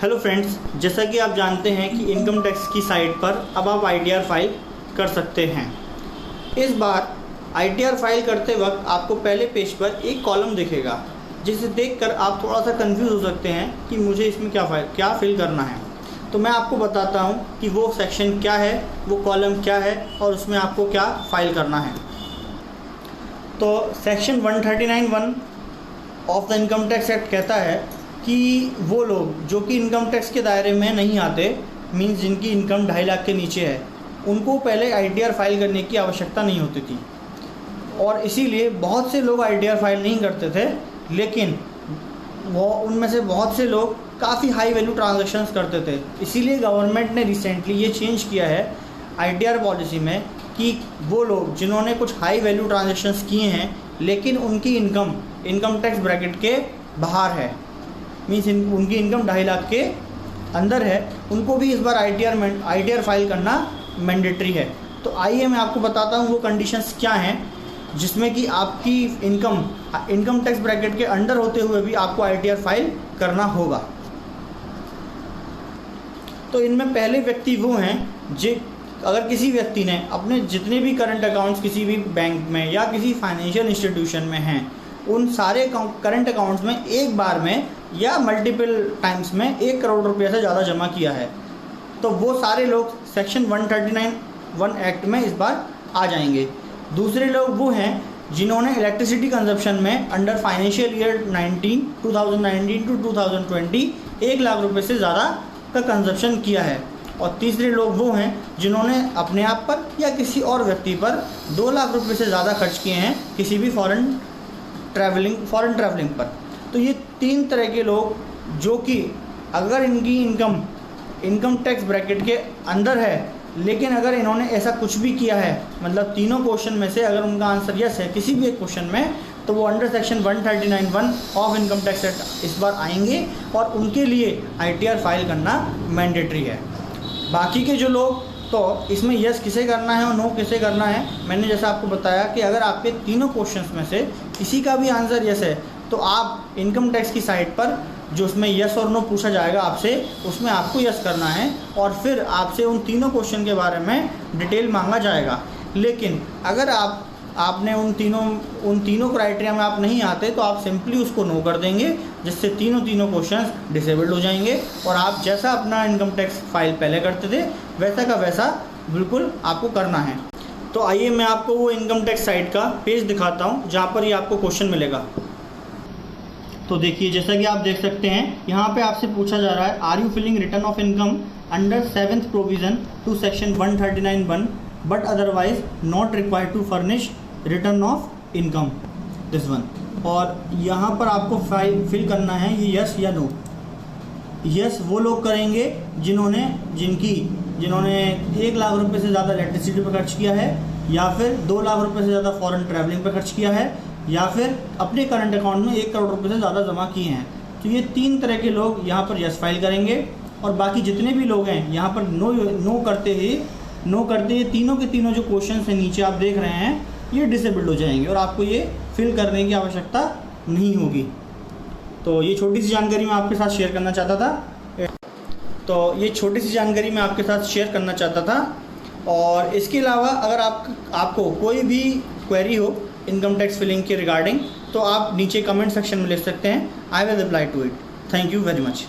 Hello friends, जैसा कि आप जानते हैं कि इनकम टैक्स की साइट पर अब आप ITR फाइल कर सकते हैं। इस बार ITR फाइल करते वक्त आपको पहले पेज पर एक कॉलम दिखेगा, जिसे देखकर आप थोड़ा सा कंफ्यूज हो सकते हैं कि मुझे इसमें क्या फिल करना है। तो मैं आपको बताता हूं कि वो सेक्शन क्या है, वो कॉलम क्या है और उसमें आपको क्या फाइल करना है। तो section 139(1) of the income tax act कहता है कि वो लोग जो कि इनकम टैक्स के दायरे में नहीं आते, मीन्स जिनकी इनकम 2.5 लाख के नीचे है, उनको पहले ITR फाइल करने की आवश्यकता नहीं होती थी और इसीलिए बहुत से लोग ITR फाइल नहीं करते थे। लेकिन वो उनमें से बहुत से लोग काफ़ी हाई वैल्यू ट्रांजैक्शंस करते थे। इसीलिए गवर्नमेंट ने रिसेंटली ये चेंज किया है ITR पॉलिसी में कि वो लोग जिन्होंने कुछ हाई वैल्यू ट्रांजैक्शंस किए हैं लेकिन उनकी इनकम टैक्स ब्रैकेट के बाहर है, मीन्स उनकी इनकम 2.5 लाख के अंदर है, उनको भी इस बार ITR फाइल करना मैंडेटरी है। तो आइए मैं आपको बताता हूँ वो कंडीशंस क्या हैं जिसमें कि आपकी इनकम टैक्स ब्रैकेट के अंडर होते हुए भी आपको ITR फाइल करना होगा। तो इनमें पहले व्यक्ति वो हैं अगर किसी व्यक्ति ने अपने जितने भी करंट अकाउंट्स किसी भी बैंक में या किसी फाइनेंशियल इंस्टीट्यूशन में हैं, उन सारे करंट अकाउंट्स में एक बार में या मल्टीपल टाइम्स में 1 करोड़ रुपये से ज़्यादा जमा किया है, तो वो सारे लोग सेक्शन 139(1) एक्ट में इस बार आ जाएंगे। दूसरे लोग वो हैं जिन्होंने इलेक्ट्रिसिटी कंजप्शन में under financial year 2019 to 2020 1 lakh रुपये से ज़्यादा का कंजप्शन किया है। और तीसरे लोग वो हैं जिन्होंने अपने आप पर या किसी और व्यक्ति पर 2 लाख रुपये से ज़्यादा खर्च किए हैं किसी भी फॉरेन ट्रैवलिंग पर। तो ये 3 तरह के लोग जो कि अगर इनकी इनकम टैक्स ब्रैकेट के अंदर है, लेकिन अगर इन्होंने ऐसा कुछ भी किया है, मतलब तीनों क्वेश्चन में से अगर उनका आंसर यस है किसी भी एक क्वेश्चन में, तो वो under section 139(1) of income tax act इस बार आएंगे और उनके लिए ITR फाइल करना मैंडेटरी है। बाकी के जो लोग, तो इसमें यस किसे करना है और नो किसे करना है, मैंने जैसा आपको बताया कि अगर आपके तीनों क्वेश्चंस में से किसी का भी आंसर यस है तो आप इनकम टैक्स की साइट पर जो उसमें यस और नो पूछा जाएगा आपसे, उसमें आपको यस करना है और फिर आपसे उन तीनों क्वेश्चन के बारे में डिटेल मांगा जाएगा। लेकिन अगर आपने उन तीनों क्राइटेरिया में आप नहीं आते तो आप सिंपली उसको नो कर देंगे, जिससे तीनों क्वेश्चंस डिसेबल्ड हो जाएंगे और आप जैसा अपना इनकम टैक्स फाइल पहले करते थे वैसा का वैसा बिल्कुल आपको करना है। तो आइए मैं आपको वो इनकम टैक्स साइट का पेज दिखाता हूँ जहाँ पर ये आपको क्वेश्चन मिलेगा। तो देखिए, जैसा कि आप देख सकते हैं यहाँ पे आपसे पूछा जा रहा है, are you filling return of income under 7th provision to section 139(1) but otherwise not required to furnish return of income, this one. और यहाँ पर आपको फिल करना है ये यस या नो। यस वो लोग करेंगे जिन्होंने 1 लाख रुपए से ज़्यादा इलेक्ट्रिसिटी पर खर्च किया है, या फिर 2 लाख रुपए से ज़्यादा फॉरेन ट्रैवलिंग पर खर्च किया है, या फिर अपने करंट अकाउंट में 1 करोड़ रुपए से ज़्यादा जमा किए हैं। तो ये 3 तरह के लोग यहाँ पर यस फाइल करेंगे और बाकी जितने भी लोग हैं यहाँ पर नो करते ही तीनों के तीनों जो क्वेश्चन है नीचे आप देख रहे हैं ये डिसेबल्ड हो जाएंगे और आपको ये फिल करने की आवश्यकता नहीं होगी। तो ये छोटी सी जानकारी मैं आपके साथ शेयर करना चाहता था। और इसके अलावा अगर आपको कोई भी क्वेरी हो इनकम टैक्स फिलिंग के रिगार्डिंग, तो आप नीचे कमेंट सेक्शन में लिख सकते हैं। I will reply to it. Thank you very much.